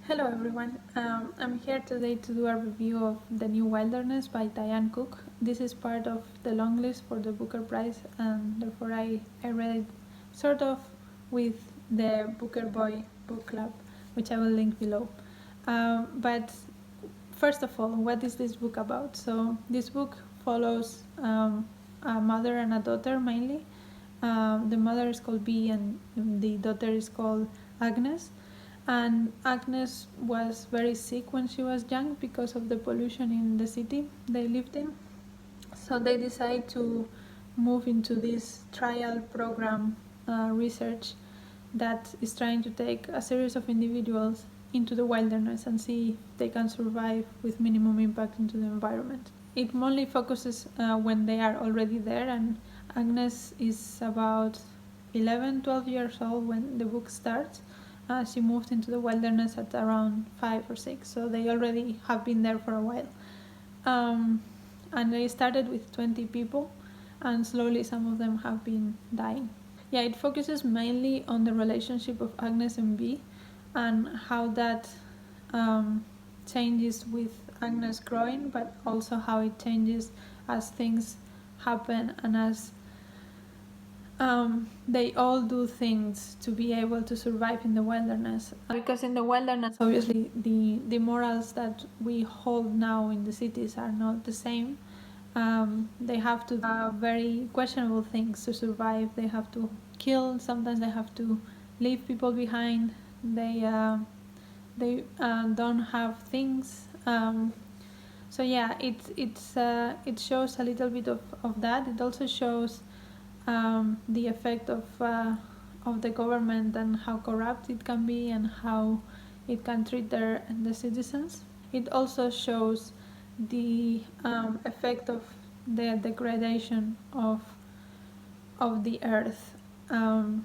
Hello everyone. I'm here today to do a review of The New Wilderness by Diane Cook. This is part of the long list for the Booker Prize, and therefore I read it sort of with the Booker Boy book club, which I will link below. But first of all, what is this book about? So this book follows a mother and a daughter mainly. The mother is called Bee and the daughter is called Agnes. And Agnes was very sick when she was young because of the pollution in the city they lived in. So they decided to move into this trial program research that is trying to take a series of individuals into the wilderness and see if they can survive with minimum impact into the environment. It mainly focuses when they are already there, and Agnes is about 11, 12 years old when the book starts. She moved into the wilderness at around 5 or 6, so they already have been there for a while. And they started with 20 people, and slowly some of them have been dying. Yeah, it focuses mainly on the relationship of Agnes and Bee and how that changes with Agnes growing, but also how it changes as things happen and as they all do things to be able to survive in the wilderness. Because in the wilderness, obviously, the morals that we hold now in the cities are not the same. They have to do very questionable things to survive. They have to kill. Sometimes they have to leave people behind. They don't have things. So yeah, it shows a little bit of that. It also shows the effect of the government and how corrupt it can be and how it can treat the citizens. It also shows the effect of the degradation of the earth, and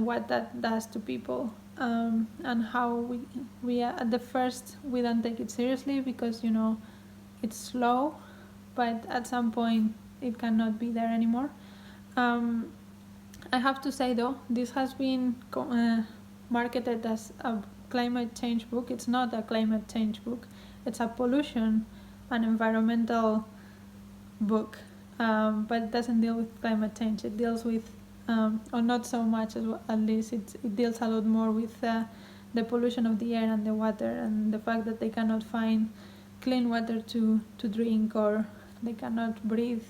what that does to people, and how we at the first we don't take it seriously because it's slow, but at some point it cannot be there anymore. I have to say though, this has been marketed as a climate change book. It's not a climate change book. It's a pollution and environmental book, but it doesn't deal with climate change. It deals with, or not so much at least, it deals a lot more with the pollution of the air and the water and the fact that they cannot find clean water to drink, or they cannot breathe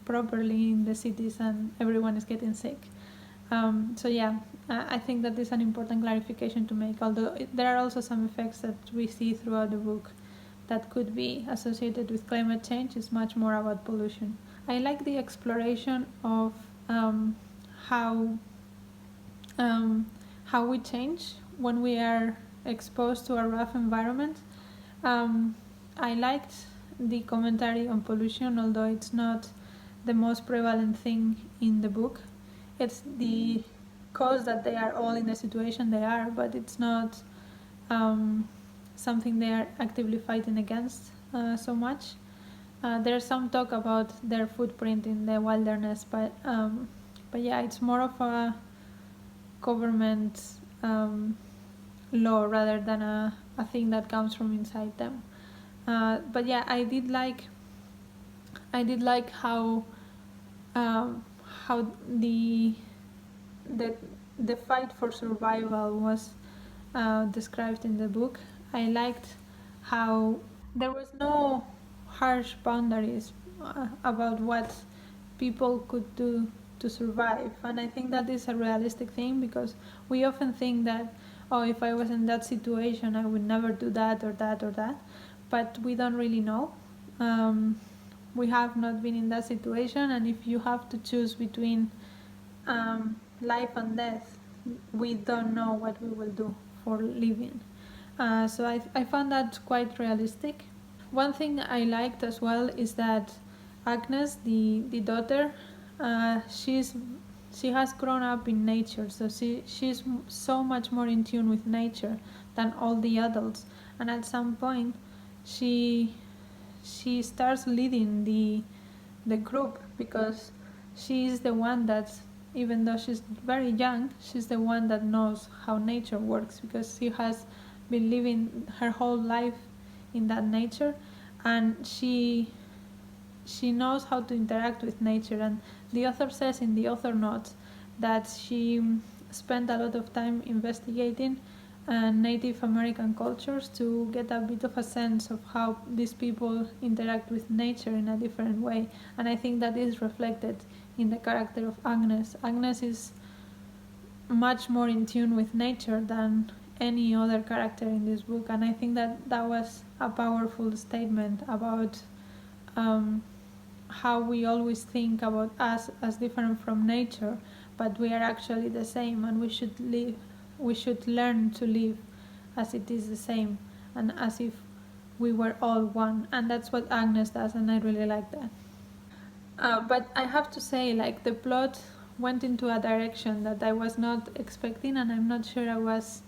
properly in the cities and everyone is getting sick. So yeah, I think that is an important clarification to make, although there are also some effects that we see throughout the book that could be associated with climate change. It's much more about pollution. I like the exploration of how we change when we are exposed to a rough environment. I liked the commentary on pollution, although it's not the most prevalent thing in the book. It's the cause that they are all in the situation they are, but it's not something they are actively fighting against so much. There's some talk about their footprint in the wilderness, but yeah, it's more of a government law rather than a thing that comes from inside them. But yeah, I did like how the fight for survival was described in the book. I liked how there was no harsh boundaries about what people could do to survive, and I think that is a realistic thing, because we often think that, oh, if I was in that situation I would never do that or that or that, but we don't really know. We have not been in that situation, and if you have to choose between life and death, we don't know what we will do for living. So I found that quite realistic. One thing I liked as well is that Agnes, the daughter, she has grown up in nature, so she's so much more in tune with nature than all the adults, and at some point she starts leading the group, because she's the one that, even though she's very young, she's the one that knows how nature works, because she has been living her whole life in that nature, and she knows how to interact with nature. And the author says in the author notes that she spent a lot of time investigating Native American cultures to get a bit of a sense of how these people interact with nature in a different way. And I think that is reflected in the character of Agnes. Agnes is much more in tune with nature than any other character in this book, and I think that that was a powerful statement about how we always think about us as different from nature, but we are actually the same, and we should learn to live as it is the same, and as if we were all one. And that's what Agnes does, and I really like that. But I have to say, like, the plot went into a direction that I was not expecting, and I'm not sure I was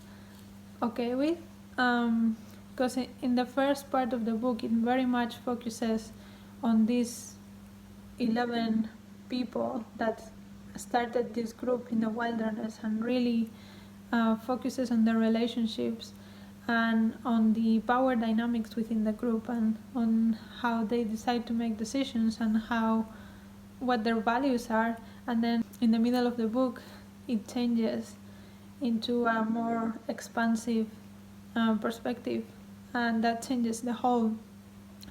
okay with. Because in the first part of the book, it very much focuses on these 11 people that started this group in the wilderness, and really focuses on the relationships and on the power dynamics within the group, and on how they decide to make decisions, and what their values are. And then in the middle of the book, it changes into a more expansive perspective, and that changes the whole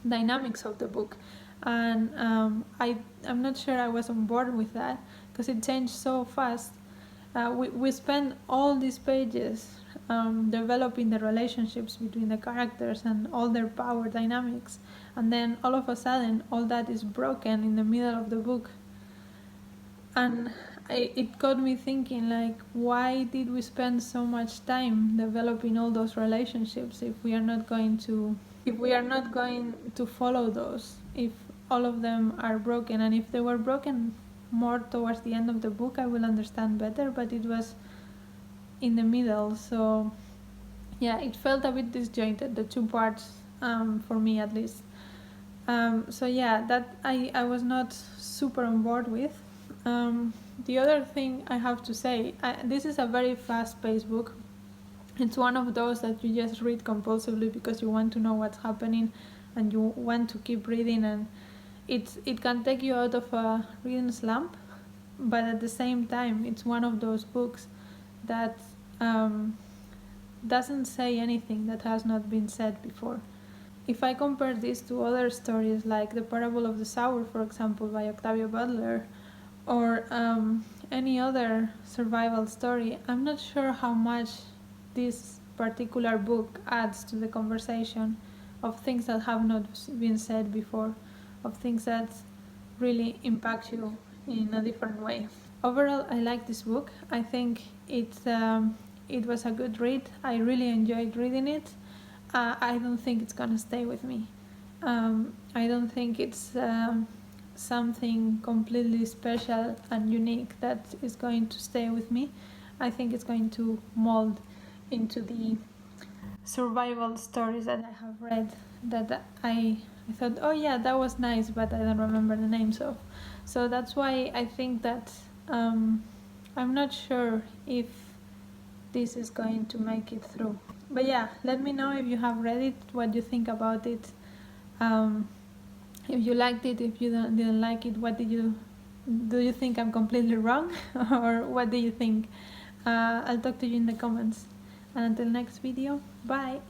dynamics of the book. And I'm not sure I was on board with that, because it changed so fast. We spent all these pages developing the relationships between the characters and all their power dynamics, and then all of a sudden all that is broken in the middle of the book. And it got me thinking, like, why did we spend so much time developing all those relationships if we are not going to follow those, if all of them are broken? And if they were broken more towards the end of the book, I will understand better, but it was in the middle. So yeah, it felt a bit disjointed, the two parts, for me at least. So yeah, that I was not super on board with. The other thing I have to say, this is a very fast-paced book. It's one of those that you just read compulsively because you want to know what's happening and you want to keep reading, and it can take you out of a reading slump, but at the same time it's one of those books that doesn't say anything that has not been said before. If I compare this to other stories like The Parable of the Sower, for example, by Octavia Butler, or any other survival story, I'm not sure how much this particular book adds to the conversation of things that have not been said before, of things that really impact you in a different way. Overall, I like this book. I think it was a good read. I really enjoyed reading it. I don't think it's gonna stay with me. I don't think it's something completely special and unique that is going to stay with me. I think it's going to mold into the survival stories that I have read, that I thought, oh yeah, that was nice, but I don't remember the names of. So that's why I think that I'm not sure if this is going to make it through. But yeah, let me know if you have read it, what you think about it. If you liked it, if you didn't like it, do you think I'm completely wrong? Or what do you think? I'll talk to you in the comments. And until next video, bye!